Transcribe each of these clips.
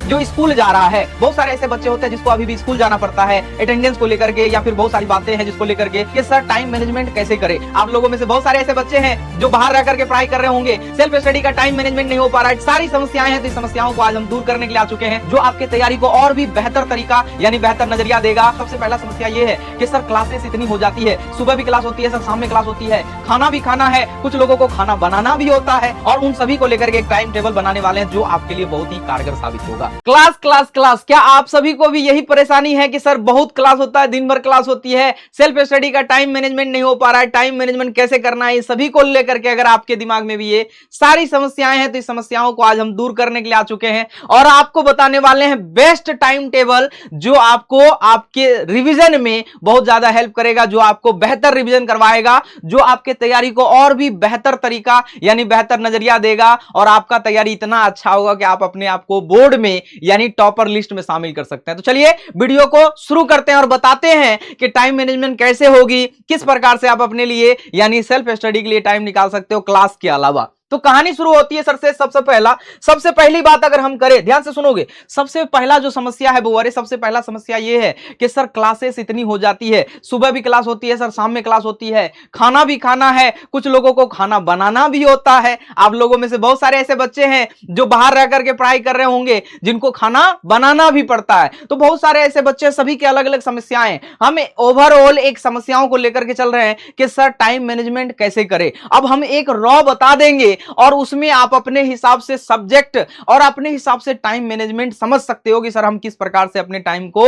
जो स्कूल जा रहा है। बहुत सारे ऐसे बच्चे होते हैं जिसको अभी भी स्कूल जाना पड़ता है अटेंडेंस को लेकर के, या फिर बहुत सारी बातें हैं जिसको लेकर के कि सर टाइम मैनेजमेंट कैसे करें। आप लोगों में से बहुत सारे ऐसे बच्चे हैं जो बाहर रह करके पढ़ाई कर रहे होंगे, सेल्फ स्टडी का टाइम मैनेजमेंट नहीं हो पा रहा है, सारी समस्याएं हैं। तो इस समस्याओं को आज हम दूर करने के लिए आ चुके हैं, जो आपकी तैयारी को और भी बेहतर तरीका यानी बेहतर नजरिया देगा। सबसे पहला समस्या ये है कि सर क्लासेस इतनी हो जाती है, सुबह भी क्लास होती है सर, शाम में क्लास होती है, खाना भी खाना है, कुछ लोगों को खाना बनाना भी होता है, और उन सभी को लेकर के एक टाइम टेबल बनाने वाले हैं जो आपके लिए बहुत ही कारगर साबित होगा। क्लास क्लास क्लास, क्या आप सभी को भी यही परेशानी है कि सर बहुत क्लास होता है, दिन भर क्लास होती है, सेल्फ स्टडी का टाइम मैनेजमेंट नहीं हो पा रहा है, टाइम मैनेजमेंट कैसे करना है, सभी को लेकर के अगर आपके दिमाग में भी ये सारी समस्याएं हैं, तो इस समस्याओं को आज हम दूर करने के लिए आ चुके हैं और आपको बताने वाले हैं बेस्ट टाइम टेबल जो आपको आपके रिवीजन में बहुत ज्यादा हेल्प करेगा, जो आपको बेहतर रिवीजन करवाएगा, जो आपके तैयारी को और भी बेहतर तरीका यानी बेहतर नजरिया देगा, और आपका तैयारी इतना अच्छा होगा कि आप अपने आप को बोर्ड में यानी टॉपर लिस्ट में शामिल कर सकते हैं। तो चलिए वीडियो को शुरू करते हैं और बताते हैं कि टाइम मैनेजमेंट कैसे होगी, किस प्रकार से आप अपने लिए यानी सेल्फ स्टडी के लिए टाइम निकाल सकते हो क्लास के अलावा। तो कहानी शुरू होती है सर से। सबसे पहली बात अगर हम करें, ध्यान से सुनोगे, सबसे पहला जो समस्या है वो, सबसे पहला समस्या ये है कि सर क्लासेस इतनी हो जाती है, सुबह भी क्लास होती है सर, शाम में क्लास होती है, खाना भी खाना है, कुछ लोगों को खाना बनाना भी होता है। आप लोगों में से बहुत सारे ऐसे बच्चे हैं जो बाहर रह करके पढ़ाई कर रहे होंगे, जिनको खाना बनाना भी पड़ता है। तो बहुत सारे ऐसे बच्चे, सभी की अलग अलग समस्याएं, हम ओवरऑल एक समस्याओं को लेकर के चल रहे हैं कि सर टाइम मैनेजमेंट कैसे करें। अब हम एक रॉ बता देंगे और उसमें आप अपने हिसाब से सब्जेक्ट और अपने हिसाब से टाइम मैनेजमेंट समझ सकते हो कि सर हम किस प्रकार से अपने टाइम को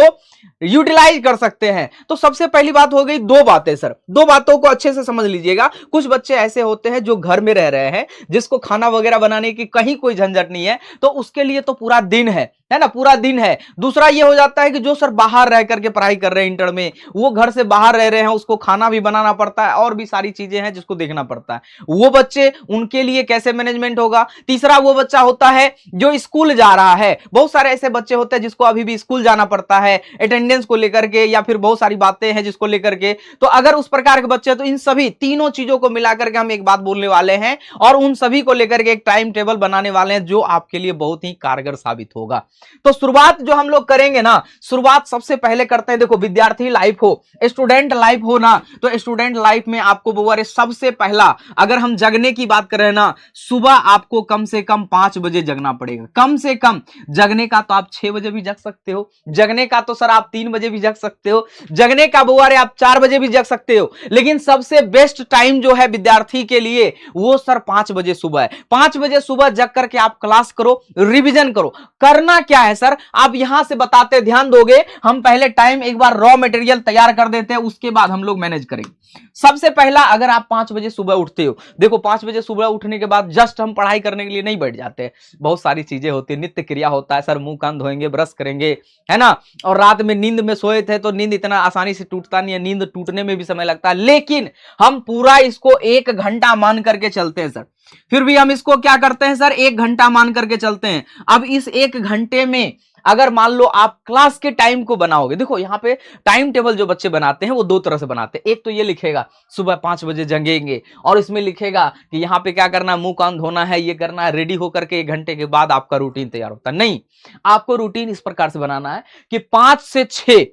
यूटिलाइज कर सकते हैं। तो सबसे पहली बात हो गई, दो बातें सर, दो बातों को अच्छे से समझ लीजिएगा। कुछ बच्चे ऐसे होते हैं जो घर में रह रहे हैं, जिसको खाना वगैरह बनाने की कहीं कोई झंझट नहीं है, तो उसके लिए तो पूरा दिन है ना, पूरा दिन है। दूसरा ये हो जाता है कि जो सर बाहर रह करके पढ़ाई कर रहे हैं इंटर में, वो घर से बाहर रह रहे हैं, उसको खाना भी बनाना पड़ता है और भी सारी चीजें हैं जिसको देखना पड़ता है। वो बच्चे, उनके लिए कैसे मैनेजमेंट होगा। तीसरा वो बच्चा होता है जो स्कूल जा रहा है। बहुत सारे ऐसे बच्चे होते हैं जिसको अभी भी स्कूल जाना पड़ता है अटेंडेंस को लेकर के, या फिर बहुत सारी बातें हैं जिसको लेकर के। तो अगर उस प्रकार के बच्चे, तो इन सभी तीनों चीजों को मिलाकर के हम एक बात बोलने वाले हैं और उन सभी को लेकर के एक टाइम टेबल बनाने वाले हैं जो आपके लिए बहुत ही कारगर साबित होगा। तो शुरुआत जो हम लोग करेंगे ना, शुरुआत सबसे पहले करते हैं, देखो विद्यार्थी लाइफ हो, स्टूडेंट लाइफ हो ना, तो स्टूडेंट लाइफ में आपको बुआरे सबसे पहला अगर हम जगने की बात करें ना, सुबह आपको कम से कम 5 बजे जगना पड़ेगा। कम से कम जगने का तो आप 6 बजे भी जग सकते हो, जगने का तो सर आप 3 बजे भी जग सकते हो, जगने का बुआरे आप 4 बजे भी जग सकते हो, लेकिन सबसे बेस्ट टाइम जो है विद्यार्थी के लिए वो सर 5 बजे सुबह है। 5 बजे सुबह जग करके आप क्लास करो, रिवीजन करो। करना क्या है सर, आप यहां से बताते, ध्यान दोगे, हम पहले टाइम एक बार रॉ मटेरियल तैयार कर देते हैं, उसके बाद हम लोग मैनेज करेंगे। सबसे पहला, अगर आप 5 बजे सुबह उठते हो, देखो 5 बजे सुबह उठने के बाद जस्ट हम पढ़ाई करने के लिए नहीं बैठ जाते, बहुत सारी चीजें होती है, नित्य क्रिया होता है सर, मुंह कान धोएंगे, ब्रश करेंगे, है ना, और रात में नींद में सोए थे तो नींद इतना आसानी से टूटता नहीं है, नींद टूटने में भी समय लगता है, लेकिन हम पूरा इसको 1 घंटा मान करके चलते हैं सर। फिर भी हम इसको क्या करते हैं सर, 1 घंटा मान करके चलते हैं। अब इस 1 घंटे में अगर मान लो आप क्लास के टाइम को बनाओगे, देखो यहां पे टाइम टेबल जो बच्चे बनाते हैं वो 2 तरह से बनाते हैं। एक तो ये लिखेगा सुबह 5 बजे जगेंगे, और इसमें लिखेगा कि यहां पे क्या करना है, मुंह कान धोना है, ये करना है, रेडी होकर के 1 घंटे के बाद आपका रूटीन तैयार होता है। नहीं, आपको रूटीन इस प्रकार से बनाना है कि 5 से 6,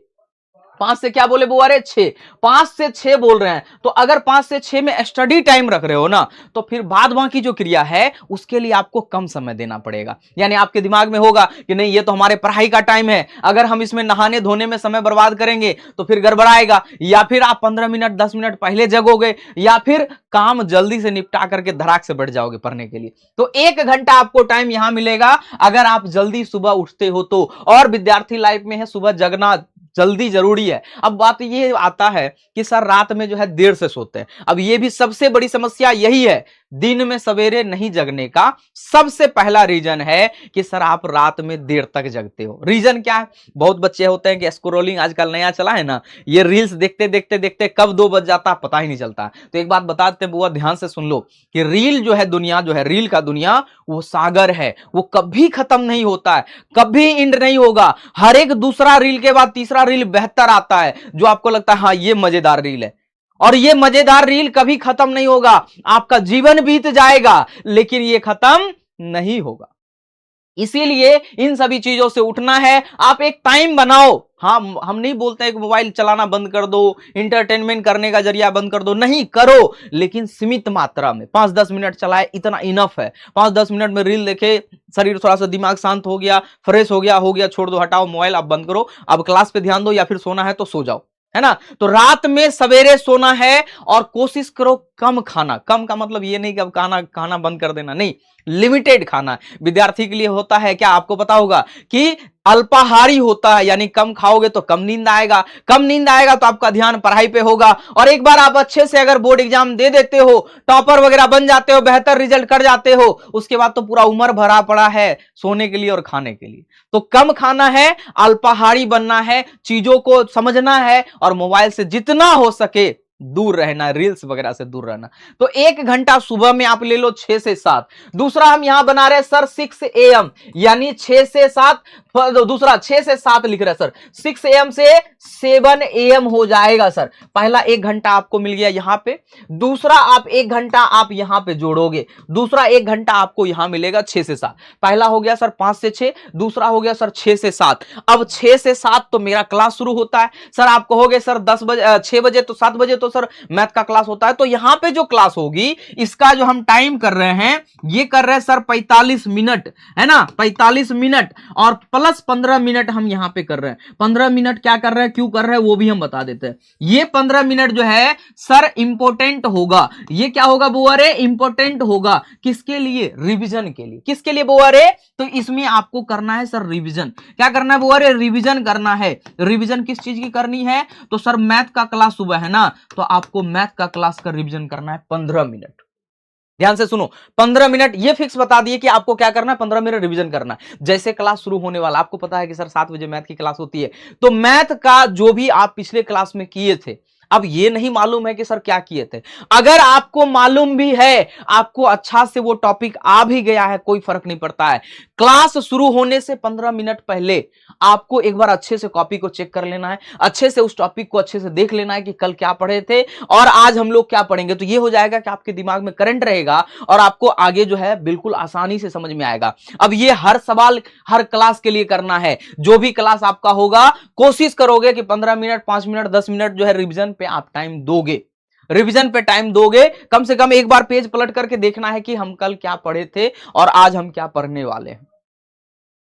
5 से क्या बोले बुआ रे, 6, 5 से 6 बोल रहे हैं। तो अगर 5 से 6 में स्टडी टाइम रख रहे हो ना, तो फिर बाद बाकी जो क्रिया है उसके लिए आपको कम समय देना पड़ेगा। यानी आपके दिमाग में होगा कि नहीं, ये तो हमारे पढ़ाई का टाइम है, अगर हम इसमें नहाने धोने में समय बर्बाद करेंगे तो फिर गड़बड़ाएगा, या फिर आप 15 मिनट 10 मिनट पहले जगोगे, या फिर काम जल्दी से निपटा करके धड़ाक से बैठ जाओगे पढ़ने के लिए। तो 1 घंटा आपको टाइम यहां मिलेगा अगर आप जल्दी सुबह उठते हो तो, और विद्यार्थी लाइफ में है सुबह जगना जल्दी जरूरी है। अब बात ये आता है कि सर रात में जो है देर से सोते हैं। अब ये भी सबसे बड़ी समस्या यही है, दिन में सवेरे नहीं जगने का सबसे पहला रीजन है कि सर आप रात में देर तक जगते हो। रीजन क्या है, बहुत बच्चे होते हैं कि स्क्रोलिंग आजकल नया चला है ना, ये रील्स देखते देखते देखते कब 2 बज जाता पता ही नहीं चलता। तो एक बात बताते हैं बुआ, ध्यान से सुन लो कि रील जो है दुनिया, जो है रील का दुनिया, वो सागर है, वो कभी खत्म नहीं होता है, कभी एंड नहीं होगा। हर एक दूसरा रील के बाद तीसरा रील बेहतर आता है, जो आपको लगता है हाँ ये मजेदार रील है, और ये मजेदार रील कभी खत्म नहीं होगा। आपका जीवन बीत जाएगा लेकिन ये खत्म नहीं होगा। इसीलिए इन सभी चीजों से उठना है। आप एक टाइम बनाओ। हाँ, हम नहीं बोलते हैं कि मोबाइल चलाना बंद कर दो, इंटरटेनमेंट करने का जरिया बंद कर दो, नहीं करो, लेकिन सीमित मात्रा में 5-10 मिनट चलाए, इतना इनफ है। 5-10 मिनट में रील देखे, शरीर थोड़ा सा दिमाग शांत हो गया, फ्रेश हो गया, छोड़ दो, हटाओ मोबाइल, आप बंद करो, अब क्लास पे ध्यान दो, या फिर सोना है तो सो जाओ, है ना। तो रात में सवेरे सोना है, और कोशिश करो कम खाना। कम का मतलब ये नहीं कि अब खाना खाना बंद कर देना, नहीं, लिमिटेड खाना। विद्यार्थी के लिए होता है क्या, आपको पता होगा कि अल्पाहारी होता है, यानी कम खाओगे तो कम नींद आएगा, कम नींद आएगा तो आपका ध्यान पढ़ाई पे होगा, और एक बार आप अच्छे से अगर बोर्ड एग्जाम दे देते हो, टॉपर वगैरह बन जाते हो, बेहतर रिजल्ट कर जाते हो, उसके बाद तो पूरा उम्र भरा पड़ा है सोने के लिए और खाने के लिए। तो कम खाना है, अल्पाहारी बनना है, चीजों को समझना है, और मोबाइल से जितना हो सके दूर रहना, रील्स वगैरह से दूर रहना। तो 1 घंटा सुबह में आप ले लो 6 से 7। दूसरा हम यहां बना रहे सर 6 AM, यानी 6 से 7, दूसरा 6 से 7 लिख रहे सर, 6 AM से 7 AM हो जाएगा सर। पहला 1 घंटा आपको मिल गया यहां पे, दूसरा आप 1 घंटा आप यहां पे जोड़ोगे, दूसरा 1 घंटा आपको यहां मिलेगा 6 से 7। पहला हो गया सर 5 से 6, दूसरा हो गया सर 6 से 7। अब 6 से 7 तो मेरा क्लास शुरू होता है। सर आप कहोगे सर 10 बजे 6 बजे तो 7 बजे तो सर मैथ का क्लास होता है। तो यहां पे जो क्लास होगी, इसका जो हम टाइम कर रहे हैं, ये कर रहे हैं सर 45 मिनट, है ना, 45 मिनट, और प्लस 15 मिनट हम यहां पे कर रहे हैं। 15 मिनट क्या कर रहे हैं, क्यों कर रहे हैं, वो भी हम बता देते हैं। ये 15 मिनट जो है सर इंपॉर्टेंट होगा। ये क्या होगा बुआ रे, इंपॉर्टेंट होगा। किसके लिए, रिवीजन के लिए। किसके लिए बुआ रे, तो इसमें आपको करना है सर रिवीजन। क्या करना है बुआ रे, रिवीजन करना है। रिवीजन किस चीज की करनी है, तो सर मैथ का क्लास सुबह है ना, तो आपको मैथ का क्लास का रिवीजन करना है 15 मिनट। ध्यान से सुनो, 15 मिनट ये फिक्स बता दिए कि आपको क्या करना है, 15 मिनट रिवीजन करना है। जैसे क्लास शुरू होने वाला, आपको पता है कि सर 7 बजे मैथ की क्लास होती है, तो मैथ का जो भी आप पिछले क्लास में किए थे, अब ये नहीं मालूम है कि सर क्या किए थे। अगर आपको मालूम भी है, आपको अच्छा से वो टॉपिक आ भी गया है, कोई फर्क नहीं पड़ता है। क्लास शुरू होने से 15 मिनट पहले आपको एक बार अच्छे से कॉपी को चेक कर लेना है, अच्छे से उस टॉपिक को अच्छे से देख लेना है कि कल क्या पढ़े थे और आज हम लोग क्या पढ़ेंगे। तो ये हो जाएगा कि आपके दिमाग में करंट रहेगा और आपको आगे जो है बिल्कुल आसानी से समझ में आएगा। अब ये हर सवाल हर क्लास के लिए करना है। जो भी क्लास आपका होगा, कोशिश करोगे कि 15 मिनट, 5 मिनट, 10 मिनट जो है रिवीजन पे आप टाइम दोगे। रिवीजन पे टाइम दोगे, कम से कम एक बार पेज पलट करके देखना है कि हम कल क्या पढ़े थे और आज हम क्या पढ़ने वाले हैं।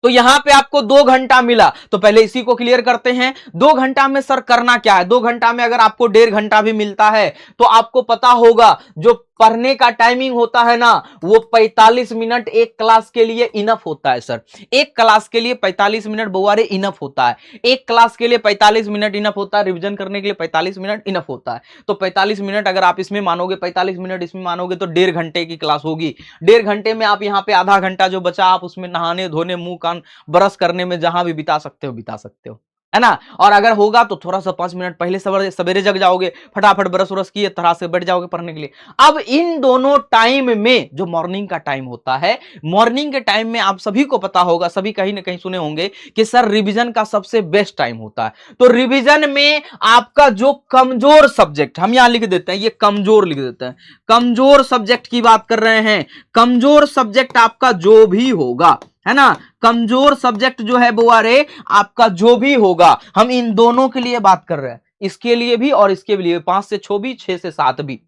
तो यहां पे आपको 2 घंटा मिला, तो पहले इसी को क्लियर करते हैं। 2 घंटा में सर करना क्या है, 2 घंटा में अगर आपको 1.5 घंटा भी मिलता है तो आपको पता होगा जो पढ़ने का टाइमिंग होता है ना, वो 45 मिनट एक क्लास के लिए इनफ होता है सर। एक क्लास के लिए 45 मिनट बुआरे इनफ होता है। एक क्लास के लिए 45 मिनट इनफ होता है, रिवीजन करने के लिए 45 मिनट इनफ होता है। तो 45 मिनट अगर आप इसमें मानोगे, 45 मिनट इसमें मानोगे, तो 1.5 घंटे की क्लास होगी। 1.5 घंटे में आप यहाँ पे आधा घंटा जो बचा, आप उसमें नहाने धोने, मुंह कान ब्रश करने में जहां भी बिता सकते हो बिता सकते हो, है ना। और अगर होगा तो थोड़ा सा 5 मिनट पहले सवेरे जग जाओगे, फटाफट ब्रश व्रश किए तरह से बैठ जाओगे पढ़ने के लिए। अब इन दोनों टाइम में जो मॉर्निंग का टाइम होता है, मॉर्निंग के टाइम में आप सभी को पता होगा, सभी कहीं ना कहीं सुने होंगे कि सर रिवीजन का सबसे बेस्ट टाइम होता है। तो रिवीजन में आपका जो कमजोर सब्जेक्ट, हम यहां लिख देते हैं, ये कमजोर लिख देते हैं, कमजोर सब्जेक्ट की बात कर रहे हैं। कमजोर सब्जेक्ट आपका जो भी होगा, है ना, कमजोर सब्जेक्ट जो है बुआरे आपका जो भी होगा, हम इन दोनों के लिए बात कर रहे हैं, इसके लिए भी और इसके लिए, 5 से 6 भी, 6 से 7 भी,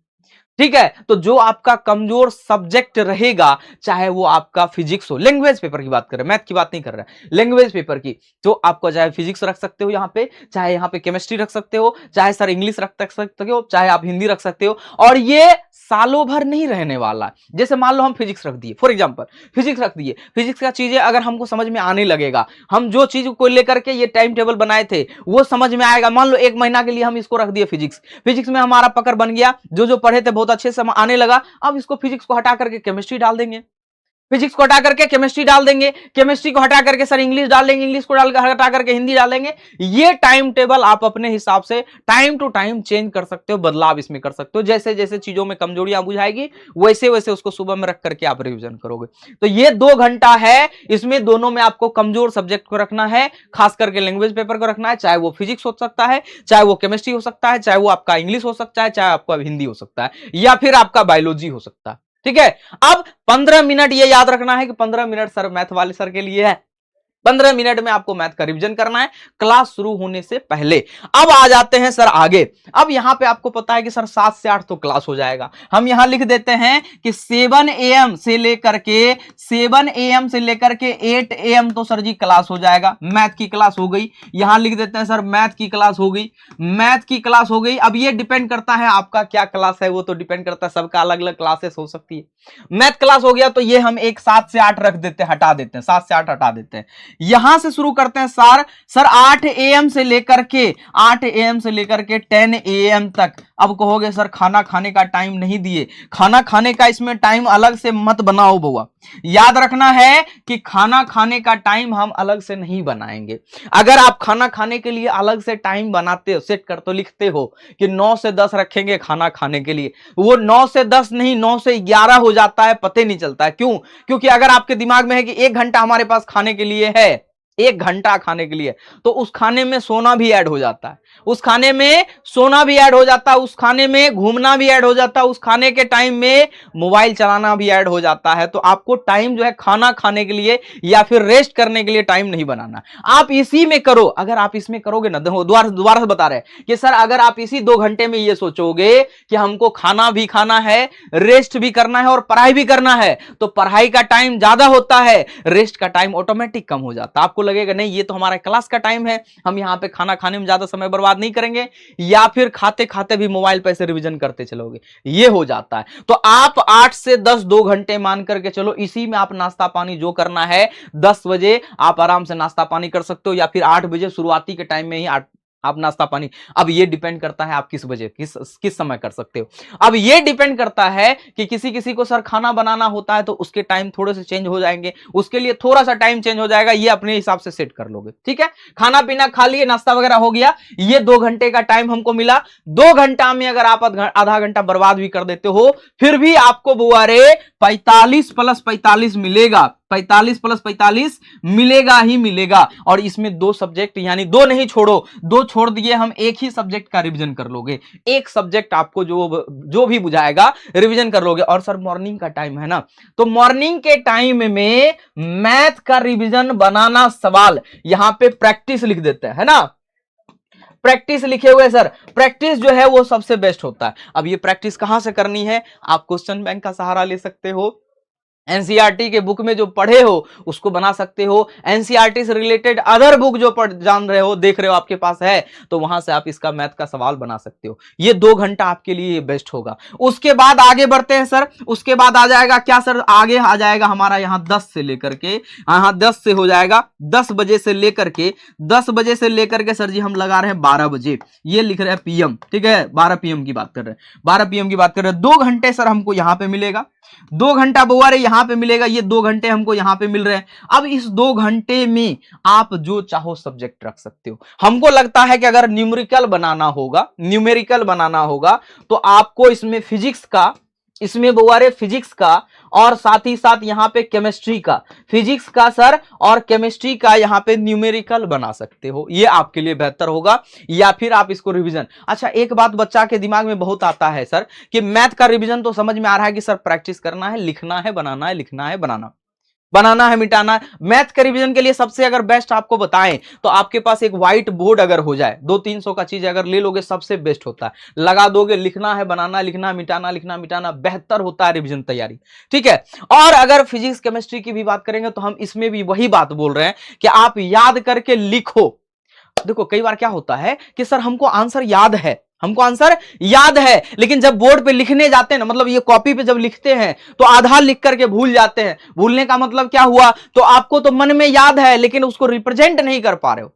ठीक है। तो जो आपका कमजोर सब्जेक्ट रहेगा, चाहे वो आपका फिजिक्स हो, लैंग्वेज पेपर की बात कर रहे हैं, मैथ की बात नहीं कर रहे हैं, लैंग्वेज पेपर की, तो आपको चाहे फिजिक्स रख सकते हो यहां पे, चाहे यहां पे केमिस्ट्री रख सकते हो, चाहे सर इंग्लिश रख सकते हो, चाहे आप हिंदी रख सकते हो। और ये सालों भर नहीं रहने वाला। जैसे मान लो हम फिजिक्स रख दिए, फॉर एग्जांपल फिजिक्स रख दिए, फिजिक्स का चीजें अगर हमको समझ में आने लगेगा, हम जो चीज को लेकर के ये टाइम टेबल बनाए थे वो समझ में आएगा। मान लो 1 महीना के लिए हम इसको रख दिए फिजिक्स, फिजिक्स में हमारा पकड़ बन गया, जो पढ़े थे बहुत अच्छे से आने लगा। अब इसको फिजिक्स को हटा करके केमिस्ट्री डाल देंगे, फिजिक्स को हटा करके केमिस्ट्री डाल देंगे, केमिस्ट्री को हटा करके सर इंग्लिश डाल देंगे, इंग्लिश को हटा करके हिंदी डाल देंगे। ये टाइम टेबल आप अपने हिसाब से टाइम टू टाइम चेंज कर सकते हो, बदलाव इसमें कर सकते हो। जैसे जैसे चीजों में कमजोरियां बुझाएगी वैसे वैसे उसको सुबह में रख करके आप रिवीजन करोगे। तो ये 2 घंटा है, इसमें दोनों में आपको कमजोर सब्जेक्ट को रखना है, खास करके लैंग्वेज पेपर को रखना है। चाहे वो फिजिक्स हो सकता है, चाहे वो केमिस्ट्री हो सकता है, चाहे वो आपका इंग्लिश हो सकता है, चाहे आपका हिंदी हो सकता है, या फिर आपका बायोलॉजी हो सकता है। ठीक है। अब 15 मिनट ये याद रखना है कि 15 मिनट सर मैथ वाले सर के लिए है। 15 मिनट में आपको मैथ का रिवीजन करना है क्लास शुरू होने से पहले। अब आ जाते हैं सर आगे। अब यहां पे आपको पता है कि सर 7 से 8 तो क्लास हो जाएगा। हम यहां लिख देते हैं कि 7 AM से लेकर के 8 AM तो सर जी क्लास हो जाएगा, मैथ की क्लास हो गई। यहां लिख देते हैं सर मैथ की क्लास हो गई, मैथ की क्लास हो गई। अब ये डिपेंड करता है आपका क्या क्लास है, वो तो डिपेंड करता है, सबका अलग अलग क्लासेस हो सकती है। मैथ क्लास हो गया तो ये हम एक 7 से 8 रख देते हैं, हटा देते हैं, 7 से 8 हटा देते हैं। यहां से शुरू करते हैं सर 8 AM से लेकर के 10 AM तक। अब कहोगे सर खाना खाने का टाइम नहीं दिए, खाना खाने का इसमें टाइम अलग से मत बनाओ बुआ। याद रखना है कि खाना खाने का टाइम हम अलग से नहीं बनाएंगे। अगर आप खाना खाने के लिए अलग से टाइम बनाते हो, सेट कर तो लिखते हो कि 9 से 10 रखेंगे खाना खाने के लिए, वो 9 से 10 नहीं 9 से 11 हो जाता है, पता नहीं चलता है। क्यों? क्योंकि अगर आपके दिमाग में है कि 1 घंटा हमारे पास खाने के लिए है, 1 घंटा खाने के लिए, तो उस खाने में सोना भी ऐड हो जाता है, उस खाने में सोना भी ऐड हो जाता है, उस खाने में घूमना भी ऐड हो जाता है, उस खाने के टाइम में मोबाइल चलाना भी ऐड हो जाता है। तो आपको टाइम जो है खाना खाने के लिए या फिर रेस्ट करने के लिए टाइम नहीं बनाना, आप इसी में करो। अगर आप इसमें करोगे ना, दोबारा से बता रहे हैं कि सर अगर आप इसी 2 घंटे में ये सोचोगे कि हमको खाना भी खाना है, रेस्ट भी करना है और पढ़ाई भी करना है, तो पढ़ाई का टाइम ज्यादा होता है, रेस्ट का टाइम ऑटोमेटिक कम हो जाता है। आपको लगेगा नहीं ये तो हमारा क्लास का टाइम है, हम यहां पे खाना खाने में ज्यादा समय बर्बाद नहीं करेंगे, या फिर खाते खाते भी मोबाइल पे से रिवीजन करते चलोगे, ये हो जाता है। तो आप 8 से 10 2 घंटे मान करके चलो, इसी में आप नाश्ता पानी जो करना है 10 बजे आप आराम से नाश्ता पानी कर सकते हो, या फिर 8 बजे शुरुआती के टाइम में ही आप नाश्ता पानी। अब ये डिपेंड करता है आप किस बजे किस समय कर सकते हो। अब ये डिपेंड करता है कि किसी किसी को सर खाना बनाना होता है तो उसके टाइम थोड़े से चेंज हो जाएंगे, उसके लिए थोड़ा सा टाइम चेंज हो जाएगा, ये अपने हिसाब से सेट कर लोगे। ठीक है, खाना पीना खा लिए, नाश्ता वगैरह हो गया, ये 2 घंटे का टाइम हमको मिला। 2 घंटा में अगर आप आधा घंटा बर्बाद भी कर देते हो, फिर भी आपको बुआ रे 45 + 45 मिलेगा, 45 + 45 मिलेगा ही मिलेगा। और इसमें 2 सब्जेक्ट, यानी 2 नहीं छोड़ो, 2 छोड़ दिए, हम एक ही सब्जेक्ट का रिवीजन कर लोगे, एक सब्जेक्ट आपको जो भी बुझाएगा रिवीजन कर लोगे। और सर मॉर्निंग का टाइम है ना, तो मॉर्निंग के टाइम में मैथ का रिवीजन बनाना सवाल, यहां पे प्रैक्टिस लिख देते हैं, है ना, प्रैक्टिस लिखे हुए सर, प्रैक्टिस जो है वो सबसे बेस्ट होता है। अब ये प्रैक्टिस कहां से करनी है, आप क्वेश्चन बैंक का सहारा ले सकते हो, एनसीईआरटी के बुक में जो पढ़े हो उसको बना सकते हो, एनसीईआरटी से रिलेटेड अदर बुक जो जान रहे हो, देख रहे हो आपके पास है, तो वहां से आप इसका मैथ का सवाल बना सकते हो। ये 2 घंटा आपके लिए बेस्ट होगा। उसके बाद आगे बढ़ते हैं सर, उसके बाद आ जाएगा क्या सर, आगे आ जाएगा हमारा यहाँ 10 से लेकर के, यहाँ 10 से हो जाएगा 10 बजे से लेकर के, 10 बजे से लेकर के सर जी हम लगा रहे हैं 12 बजे, ये लिख रहे हैं PM, ठीक है, 12 PM की बात कर रहे हैं, 12 PM की बात कर रहे हैं। 2 घंटे सर हमको यहाँ पे मिलेगा, 2 घंटा बुआ रे यहां पे मिलेगा, ये 2 घंटे हमको यहां पे मिल रहे हैं। अब इस 2 घंटे में आप जो चाहो सब्जेक्ट रख सकते हो। हमको लगता है कि अगर न्यूमेरिकल बनाना होगा तो आपको इसमें फिजिक्स का, इसमें बुआ रे फिजिक्स का, और साथ ही साथ यहां पे केमिस्ट्री का, फिजिक्स का सर और केमिस्ट्री का यहां पे न्यूमेरिकल बना सकते हो, ये आपके लिए बेहतर होगा। या फिर आप इसको रिवीजन, अच्छा एक बात बच्चा के दिमाग में बहुत आता है सर कि मैथ का रिवीजन तो समझ में आ रहा है कि सर प्रैक्टिस करना है, लिखना है, बनाना है, लिखना है, बनाना है, मिटाना है। मैथ के रिवीजन के लिए सबसे अगर बेस्ट आपको बताएं तो आपके पास एक व्हाइट बोर्ड अगर हो जाए, 200-300 का चीज अगर ले लोगे, सबसे बेस्ट होता है, लगा दोगे, लिखना है, बनाना, लिखना, मिटाना, लिखना, मिटाना, बेहतर होता है रिवीजन तैयारी। ठीक है, और अगर फिजिक्स केमिस्ट्री की भी बात करेंगे तो हम इसमें भी वही बात बोल रहे हैं कि आप याद करके लिखो। देखो कई बार क्या होता है कि सर हमको आंसर याद है, लेकिन जब बोर्ड पे लिखने जाते हैं ना, मतलब ये कॉपी पे जब लिखते हैं तो आधा लिख करके भूल जाते हैं। भूलने का मतलब क्या हुआ, तो आपको तो मन में याद है लेकिन उसको रिप्रेजेंट नहीं कर पा रहे हो।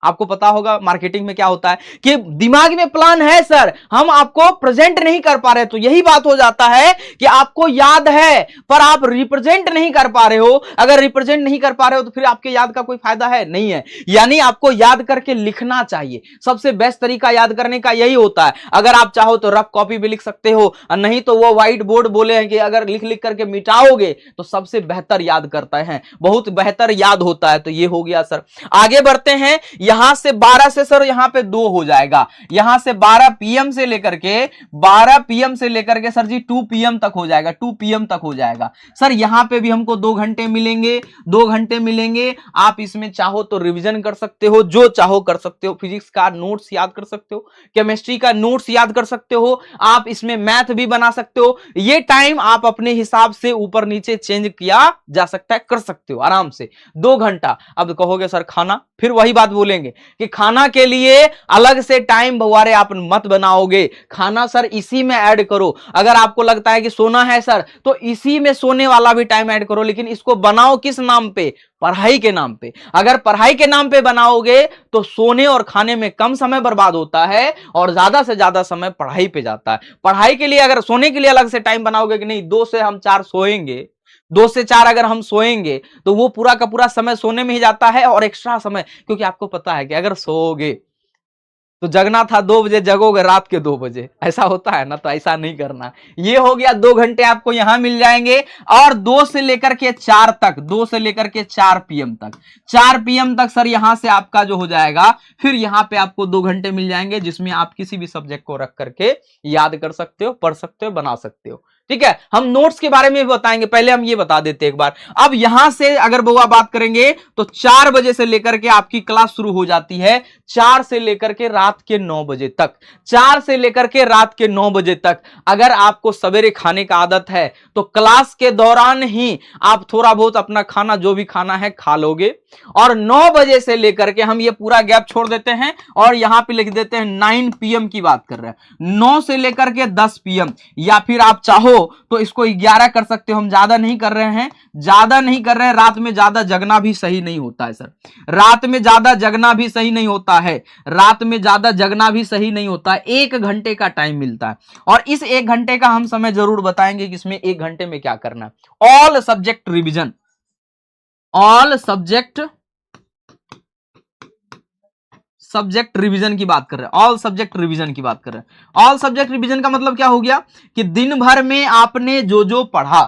आपको पता होगा मार्केटिंग में क्या होता है कि दिमाग में प्लान है सर, हम आपको प्रेजेंट नहीं कर पा रहे, तो यही बात हो जाता है कि आपको याद है पर आप रिप्रेजेंट नहीं कर पा रहे हो। अगर रिप्रेजेंट नहीं कर पा रहे हो तो फिर आपके याद का कोई फायदा है नहीं है। यानी आपको याद करके लिखना चाहिए, सबसे बेस्ट तरीका याद करने का यही होता है। अगर आप चाहो तो रफ कॉपी भी लिख सकते हो, और नहीं तो वो व्हाइट बोर्ड बोले हैं कि अगर लिख लिख करके मिटाओगे तो सबसे बेहतर याद करता है, बहुत बेहतर याद होता है। तो ये हो गया सर। आगे बढ़ते हैं, यहां से 12 से सर यहां पे 2 हो जाएगा, यहां से 12 पीएम से लेकर के 12 पीएम से लेकर के सर जी 2 पीएम तक हो जाएगा, 2 पीएम तक हो जाएगा सर। यहां पे भी हमको 2 घंटे मिलेंगे, 2 घंटे मिलेंगे। आप इसमें चाहो तो रिवीजन कर सकते हो, जो चाहो कर सकते हो, फिजिक्स का नोट्स याद कर सकते हो, केमिस्ट्री का नोट्स याद कर सकते हो, आप इसमें मैथ भी बना सकते हो। ये टाइम आप अपने हिसाब से ऊपर नीचे चेंज किया जा सकता है, कर सकते हो आराम से 2 घंटा। अब कहोगे सर खाना, फिर वही बात बोलेंगे कि खाना के लिए अलग से टाइम बवारे आप मत बनाओगे, खाना सर इसी में ऐड करो। अगर आपको लगता है कि सोना है सर तो इसी में सोने वाला भी टाइम ऐड करो, लेकिन इसको बनाओ किस नाम पे? पढ़ाई के नाम पे। अगर पढ़ाई के नाम पे बनाओगे तो सोने और खाने में कम समय बर्बाद होता है और ज्यादा से ज्यादा समय पढ़ाई पे जाता है। पढ़ाई के लिए अगर सोने के लिए अलग से टाइम बनाओगे कि नहीं 2 से हम 4 सोएंगे, 2 से 4 अगर हम सोएंगे तो वो पूरा का पूरा समय सोने में ही जाता है और एक्स्ट्रा समय, क्योंकि आपको पता है कि अगर सोओगे तो जगना था 2 बजे, जगोगे रात के 2 बजे, ऐसा होता है ना, तो ऐसा नहीं करना। ये हो गया 2 घंटे आपको यहां मिल जाएंगे। और 2 से लेकर के 4 तक, 2 से लेकर के 4 पीएम तक, 4 पीएम तक सर यहां से आपका जो हो जाएगा, फिर यहां पे आपको 2 घंटे मिल जाएंगे जिसमें आप किसी भी सब्जेक्ट को रख करके याद कर सकते हो, पढ़ सकते हो, बना सकते हो। ठीक है, हम नोट्स के बारे में भी बताएंगे, पहले हम ये बता देते एक बार। अब यहां से अगर बउआ बात करेंगे तो 4 बजे से लेकर के आपकी क्लास शुरू हो जाती है, 4 से लेकर के रात के 9 बजे तक, 4 से लेकर के रात के 9 बजे तक। अगर आपको सवेरे खाने का आदत है तो क्लास के दौरान ही आप थोड़ा बहुत अपना खाना जो भी खाना है खा लोगे, और 9 बजे से लेकर के हम ये पूरा गैप छोड़ देते हैं और यहां पे लिख देते हैं 9 पीएम की बात कर रहे हैं, 9 से लेकर के 10 पीएम, या फिर आप चाहो तो इसको 11 कर सकते हो। हम ज्यादा नहीं कर रहे हैं, ज्यादा नहीं कर रहे हैं, रात में ज्यादा जगना भी सही नहीं होता है सर, रात में ज्यादा जगना भी सही नहीं होता है, रात में ज्यादा जगना भी सही नहीं होता है। 1 घंटे का टाइम मिलता है और इस 1 घंटे का हम समय जरूर बताएंगे कि इसमें 1 घंटे में क्या करना है। All subject revision, all subject revision की बात कर रहे हैं, ऑल सब्जेक्ट रिवीजन की बात कर रहे हैं। ऑल सब्जेक्ट रिवीजन का मतलब क्या हो गया कि दिन भर में आपने जो जो पढ़ा,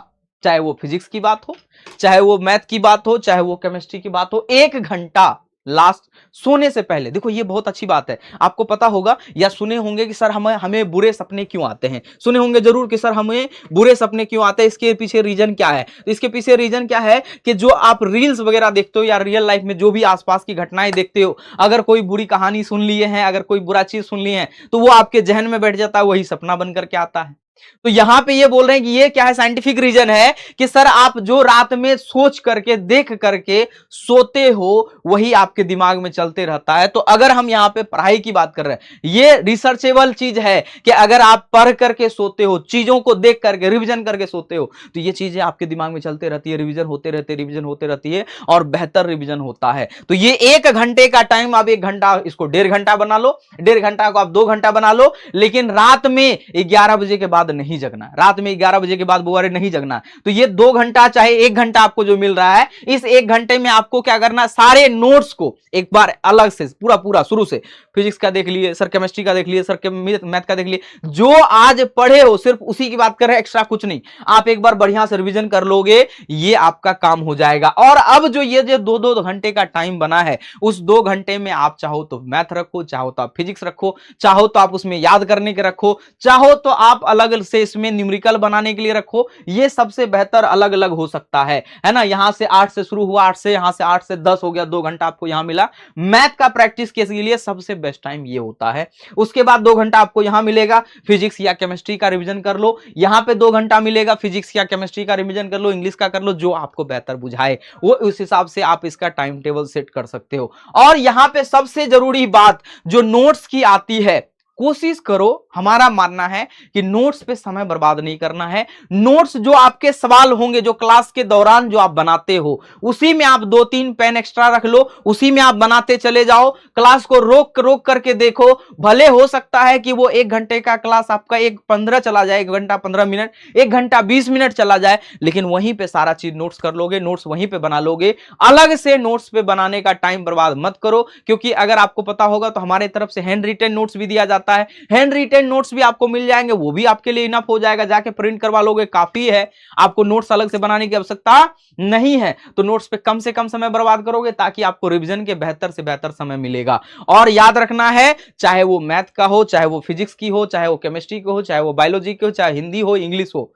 चाहे वो फिजिक्स की बात हो, चाहे वो मैथ की बात हो, चाहे वो केमिस्ट्री की बात हो, 1 घंटा लास्ट सोने से पहले। देखो ये बहुत अच्छी बात है, आपको पता होगा या सुने होंगे कि सर हमें बुरे सपने क्यों आते हैं, सुने होंगे जरूर कि सर हमें बुरे सपने क्यों आते हैं, इसके पीछे रीजन क्या है। तो इसके पीछे रीजन क्या है कि जो आप रील्स वगैरह देखते हो या रियल लाइफ में जो भी आसपास की घटनाएं देखते हो, अगर कोई बुरी कहानी सुन लिए हैं, अगर कोई बुरा चीज सुन लिए हैं तो वो आपके जहन में बैठ जाता है, वही सपना बन करके आता है। तो यहां पे ये बोल रहे हैं कि ये क्या है, साइंटिफिक रीजन है कि सर आप जो रात में सोच करके देख करके सोते हो वही आपके दिमाग में चलते रहता है। तो अगर हम यहां पे पढ़ाई की बात कर रहे हैं, ये रिसर्चेबल चीज है कि अगर आप पढ़ करके सोते हो, चीजों को देख करके रिवीजन करके सोते हो, तो ये चीजें आपके दिमाग में चलते रहती है, रिवीजन होते रहते, रिवीजन होते रहती है और बेहतर रिवीजन होता है। तो ये 1 घंटे का टाइम, आप 1 घंटा इसको 1.5 घंटा बना लो, 1.5 घंटा को आप 2 घंटा बना लो, लेकिन रात में 11 बजे के बाद नहीं जगना, रात में 11 बजे के बाद बुआरे नहीं जगना। तो ये 2 घंटा चाहे 1 घंटा आपको जो मिल रहा है, इस 1 घंटे में आपको क्या करना, सारे नोट्स को एक बार अलग से पूरा शुरू से, फिजिक्स का देख लिए सर, केमिस्ट्री का देख लिए सर, मैथ का देख लिए, जो आज पढ़े हो सिर्फ उसी की बात कर रहे हैं, एक्स्ट्रा कुछ नहीं। आप एक बार बढ़िया से रिवीजन कर लोगे, ये आपका काम हो जाएगा। और अब जो ये जो 2-2 घंटे का टाइम बना है, उस 2 घंटे में आप चाहो तो मैथ रखो, चाहो तो आप फिजिक्स रखो, चाहो तो आप उसमें याद करने के रखो, चाहो तो आप अलग से इसमें न्यूमेरिकल बनाने के लिए रखो। ये सबसे बेहतर अलग अलग हो सकता है ना। यहां से 8 से शुरू हुआ, 8 से यहां से 8 से 10 हो गया, 2 घंटा आपको यहां मिला। मैथ का प्रैक्टिस के लिए सबसे बेस्ट टाइम ये होता है। उसके बाद 2 घंटा आपको यहां मिलेगा, फिजिक्स या केमिस्ट्री का रिवीजन कर लो, यहां पे 2 घंटा मिलेगा, फिजिक्स या केमिस्ट्री का रिवीजन कर लो, इंग्लिश का कर लो, जो आपको बेहतर बुझाए वो उस हिसाब से आप इसका टाइम टेबल सेट कर सकते हो। और यहां पे सबसे जरूरी बात जो नोट्स की आती है, कोशिश करो, हमारा मानना है कि नोट्स पे समय बर्बाद नहीं करना है। नोट्स जो आपके सवाल होंगे जो क्लास के दौरान जो आप बनाते हो, उसी में आप 2-3 पेन एक्स्ट्रा रख लो, उसी में आप बनाते चले जाओ। क्लास को रोक करके देखो, भले हो सकता है कि वो 1 घंटे का क्लास आपका 1:15 चला जाए, 1 घंटा 15 मिनट, 1 घंटा 20 मिनट चला जाए, लेकिन वहीं पे सारा चीज नोट्स कर लोगे, नोट्स वहीं पे बना लोगे। अलग से नोट्स पे बनाने का टाइम बर्बाद मत करो, क्योंकि अगर आपको पता होगा तो हमारे तरफ से हैंड रिटेन नोट्स भी दिया जाता है। हैंड रिटेन नोट्स भी आपको मिल जाएंगे, वो भी आपके लिए इनफ हो जाएगा, जाके प्रिंट करवा लोगे काफी है, आपको नोट्स अलग से बनाने की आवश्यकता नहीं है। तो नोट्स पे कम से कम समय बर्बाद करोगे ताकि आपको रिवीजन के बेहतर से बेहतर समय मिलेगा। और याद रखना है, चाहे वो मैथ का हो, चाहे वो फिजिक्स की हो, चाहे वो केमिस्ट्री की हो, चाहे वो बायोलॉजी की हो, चाहे हिंदी हो, इंग्लिश हो,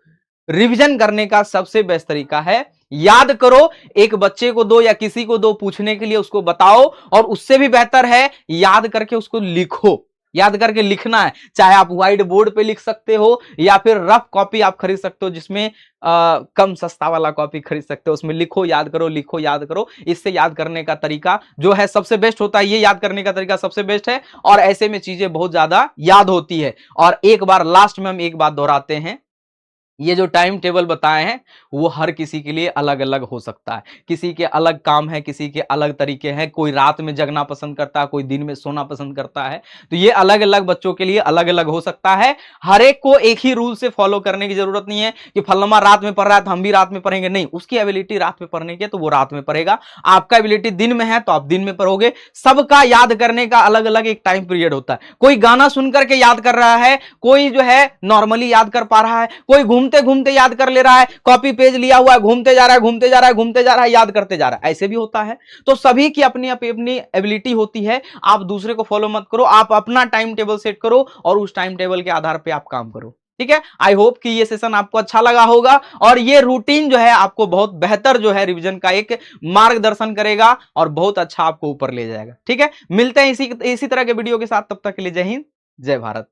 रिवीजन करने का सबसे बेस्ट तरीका है याद करो। एक बच्चे को दो या किसी को दो पूछने के लिए, उसको बताओ, और उससे भी बेहतर है याद करके उसको लिखो। याद करके लिखना है, चाहे आप व्हाइट बोर्ड पे लिख सकते हो या फिर रफ कॉपी आप खरीद सकते हो, जिसमें कम सस्ता वाला कॉपी खरीद सकते हो, उसमें लिखो याद करो, लिखो याद करो। इससे याद करने का तरीका जो है सबसे बेस्ट होता है, ये याद करने का तरीका सबसे बेस्ट है, और ऐसे में चीजें बहुत ज्यादा याद होती है। और एक बार लास्ट में हम एक बात दोहराते हैं, ये जो टाइम टेबल बताए हैं वो हर किसी के लिए अलग अलग हो सकता है, किसी के अलग काम है, किसी के अलग तरीके हैं, कोई रात में जगना पसंद करता है, कोई दिन में सोना पसंद करता है, तो ये अलग अलग बच्चों के लिए अलग अलग हो सकता है। हर एक को एक ही रूल से फॉलो करने की जरूरत नहीं है कि फल्लमा रात में पढ़ रहा है तो हम भी रात में पढ़ेंगे, नहीं, उसकी एबिलिटी रात में पढ़ने की है तो वो रात में पढ़ेगा, आपका एबिलिटी दिन में है तो आप दिन में पढ़ोगे। सबका याद करने का अलग अलग एक टाइम पीरियड होता है, कोई गाना सुनकर के याद कर रहा है, कोई जो है नॉर्मली याद कर पा रहा है, कोई घूमते घूमते याद कर ले रहा है, कॉपी पेज लिया हुआ है, घूमते जा रहा है, घूमते जा रहा है, घूमते जा रहा है, याद करते जा रहा है, ऐसे भी होता है। तो सभी की अपनी अपनी एबिलिटी होती है, आप दूसरे को फॉलो मत करो, आप अपना टाइम टेबल सेट करो और उस टाइम टेबल के आधार पर आप काम करो। ठीक है, आई होप कि ये सेशन आपको अच्छा लगा होगा और ये रूटीन जो है आपको बहुत बेहतर जो है रिवीजन का एक मार्गदर्शन करेगा और बहुत अच्छा आपको ऊपर ले जाएगा। ठीक है, मिलते हैं इसी तरह के वीडियो के साथ, तब तक के लिए जय हिंद, जय भारत।